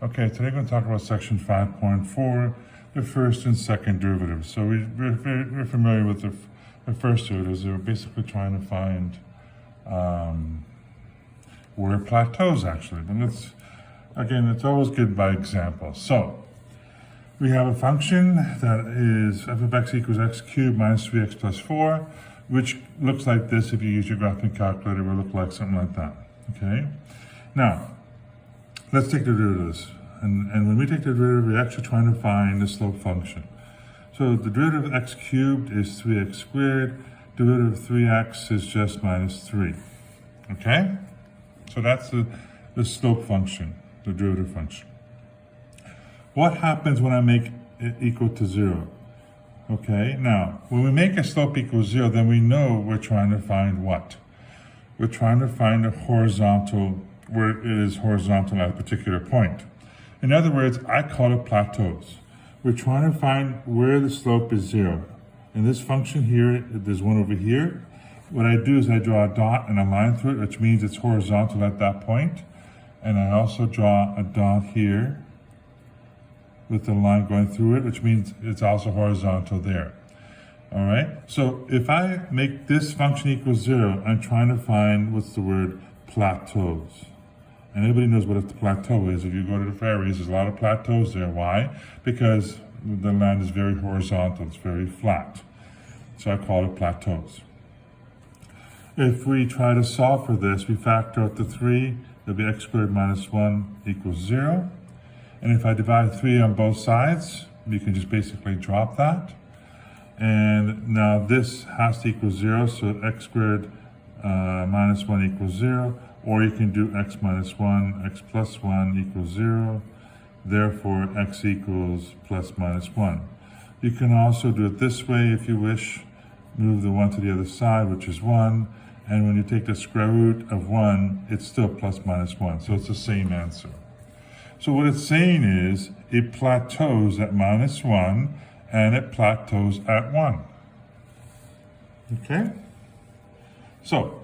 Okay, today we're going to talk about section 5.4, the first and second derivatives. So we're familiar with the first derivatives. They're basically trying to find where it plateaus actually. But it's always good by example. So we have a function that is f of x equals x cubed minus 3x plus 4, which looks like this. If you use your graphing calculator, it will look like something like that. Okay? Now, let's take the derivatives. And when we take the derivative, we're actually trying to find the slope function. So the derivative of x cubed is 3x squared. Derivative of 3x is just minus 3. Okay? So that's the slope function, the derivative function. What happens when I make it equal to 0? Okay, now, when we make a slope equal 0, then we know we're trying to find what? We're trying to find a horizontal, where it is horizontal at a particular point. In other words, I call it plateaus. We're trying to find where the slope is 0. In this function here, there's one over here. What I do is I draw a dot and a line through it, which means it's horizontal at that point. And I also draw a dot here with the line going through it, which means it's also horizontal there. All right, so if I make this function equal 0, I'm trying to find, what's the word, plateaus. And everybody knows what a plateau is. If you go to the prairies, there's a lot of plateaus there. Why? Because the land is very horizontal, it's very flat. So I call it plateaus. If we try to solve for this, we factor out the 3, there'll be x squared minus 1 equals 0. And if I divide 3 on both sides, you can just basically drop that. And now this has to equal 0, so x squared minus 1 equals 0. Or you can do x minus 1, x plus 1 equals 0. Therefore, x equals plus minus 1. You can also do it this way if you wish. Move the 1 to the other side, which is 1. And when you take the square root of 1, it's still plus minus 1. So it's the same answer. So what it's saying is it plateaus at minus 1 and it plateaus at 1. Okay? So,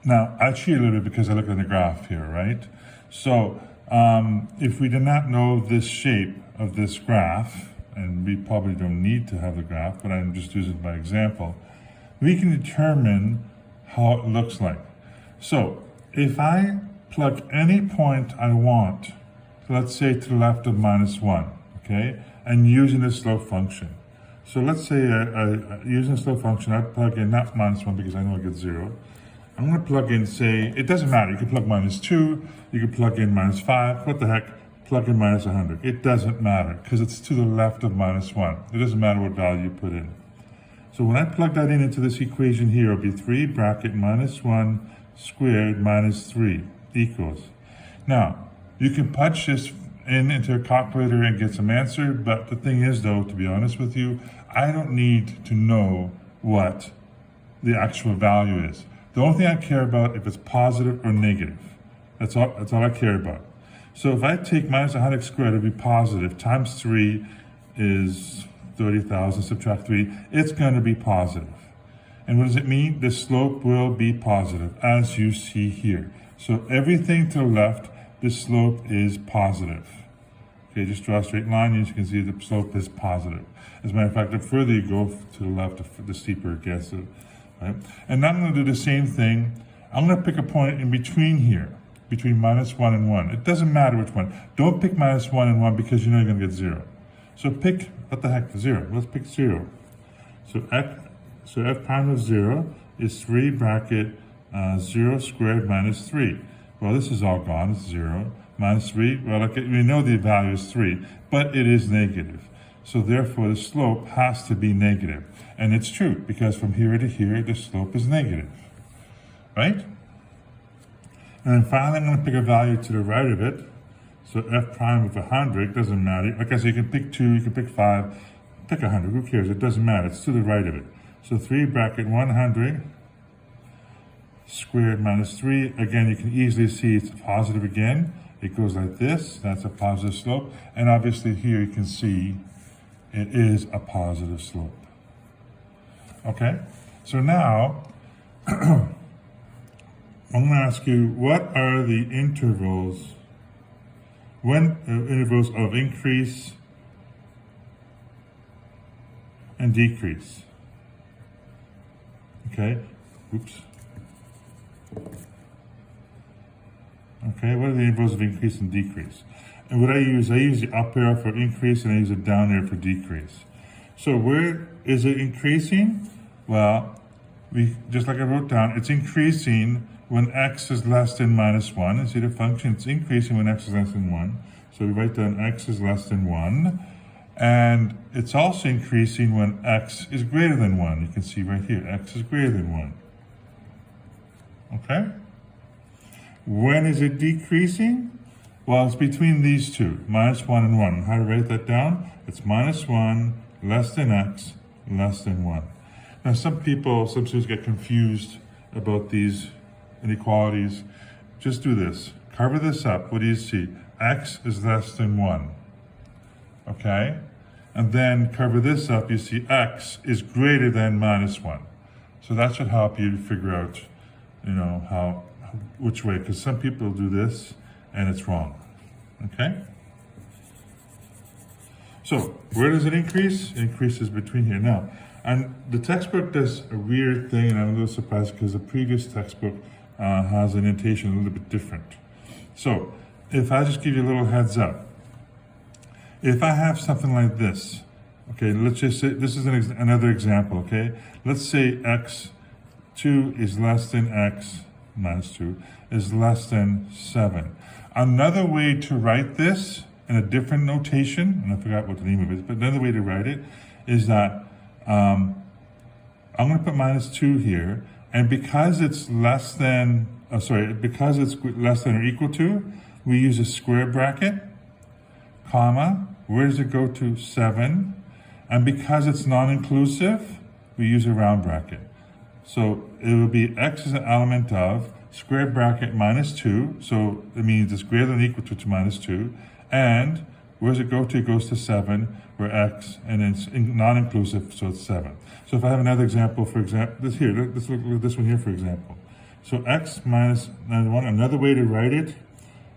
now I cheat a little bit because I look at the graph here, right? So, if we did not know this shape of this graph, and we probably don't need to have the graph, but I'm just using it by example, we can determine how it looks like. So, if I plug any point I want, let's say to the left of minus 1, okay, and using the slope function. So let's say using the slope function, I plug in not minus 1 because I know I get 0. I'm going to plug in, say, it doesn't matter. You can plug minus 2, you can plug in minus 5, what the heck, plug in minus 100. It doesn't matter because it's to the left of minus 1. It doesn't matter what value you put in. So when I plug that in into this equation here, it'll be 3 bracket minus 1 squared minus 3 equals. Now, you can punch this into a calculator and get some answer, but the thing is though, to be honest with you, I don't need to know what the actual value is. The only thing I care about if it's positive or negative. That's all I care about. So if I take minus 100 squared, it'll be positive, times 3 is 30,000, subtract 3, it's going to be positive. And what does it mean? The slope will be positive, as you see here. So everything to the left, the slope is positive. Okay, just draw a straight line, and you can see the slope is positive. As a matter of fact, the further you go to the left, the steeper it gets. Right? And now I'm going to do the same thing. I'm going to pick a point in between here, between minus 1 and 1. It doesn't matter which one. Don't pick minus 1 and 1 because you know you're going to get 0. So pick, what the heck, 0. Let's pick 0. So f prime of 0 is 3 bracket 0 squared minus 3. Well, this is all gone, it's 0. Minus 3, well, okay, we know the value is 3, but it is negative. So therefore, the slope has to be negative. And it's true, because from here to here, the slope is negative, right? And then finally, I'm going to pick a value to the right of it. So f prime of 100 doesn't matter. Like I said, you can pick 2, you can pick 5, pick 100, who cares? It doesn't matter, it's to the right of it. So 3 bracket 100 squared minus 3. Again, you can easily see it's positive again. It goes like this, that's a positive slope. And obviously here you can see it is a positive slope. Okay, so now I'm going to ask you, what are the intervals intervals of increase and decrease. Okay, oops. Okay, what are the intervals of increase and decrease? And what I use the up arrow for increase and I use a down arrow for decrease. So where is it increasing? Well, just like I wrote down, it's increasing when x is less than -1. And see the function, it's increasing when x is less than 1. So we write down x is less than 1. And it's also increasing when x is greater than 1. You can see right here, x is greater than 1. Okay? When is it decreasing? Well, it's between these two, -1 and 1. How to write that down? It's -1 less than x less than 1. Now, some students get confused about these inequalities. Just do this. Cover this up. What do you see? X is less than 1. Okay? And then cover this up. You see x is greater than -1. So that should help you to figure out, which way. Because some people do this and it's wrong. Okay? So, where does it increase? It increases between here. Now, and the textbook does a weird thing, and I'm a little surprised because the previous textbook has an indentation a little bit different. So, if I just give you a little heads up, if I have something like this, okay, let's just say, this is another example, okay? Let's say x2 is less than x minus 2 is less than 7. Another way to write this in a different notation, and I forgot what the name of it is, but another way to write it is that I'm going to put -2 here, and because it's less than, because it's less than or equal to, we use a square bracket, comma, where does it go to? 7, and because it's non-inclusive, we use a round bracket. So it will be x is an element of square bracket -2, so it means it's greater than or equal to -2, and where does it go to? It goes to 7, where x, and it's non-inclusive, so it's 7. So if I have another example, for example, let's look at this one here, for example. So x minus 1, another way to write it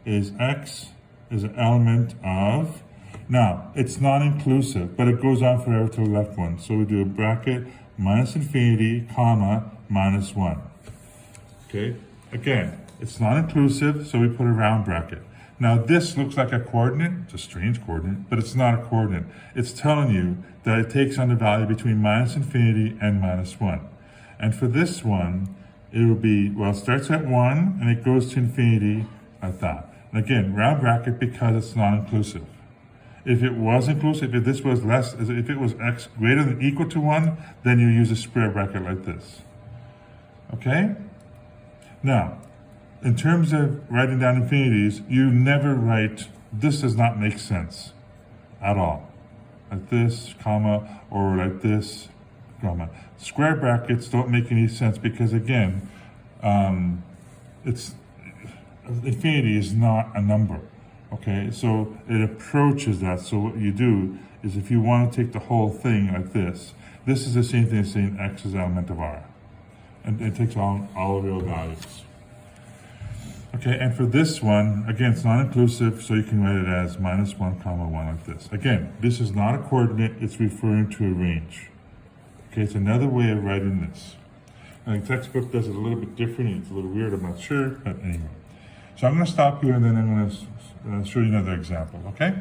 is x is an element of, now, it's non-inclusive, but it goes on forever to the left one. So we do a bracket minus infinity, comma, -1. Okay? Again, it's non-inclusive, so we put a round bracket. Now, this looks like a coordinate. It's a strange coordinate, but it's not a coordinate. It's telling you that it takes on the value between minus infinity and -1. And for this one, it will be, well, it starts at 1, and it goes to infinity like that. And again, round bracket because it's non-inclusive. If it was inclusive, if this was less, if it was x greater than or equal to 1, then you use a square bracket like this. Okay? Now, in terms of writing down infinities, you never write, this does not make sense at all. Like this, comma, or like this, comma. Square brackets don't make any sense because, again, infinity is not a number. Okay, so it approaches that. So what you do is if you want to take the whole thing like this is the same thing as saying x is an element of R. And it takes on all real values. Okay, and for this one, again, it's non-inclusive, so you can write it as -1, comma 1 like this. Again, this is not a coordinate, it's referring to a range. Okay, it's another way of writing this. And the textbook does it a little bit different, it's a little weird, I'm not sure, but anyway. So I'm going to stop here and then I'm going to show you another example, okay?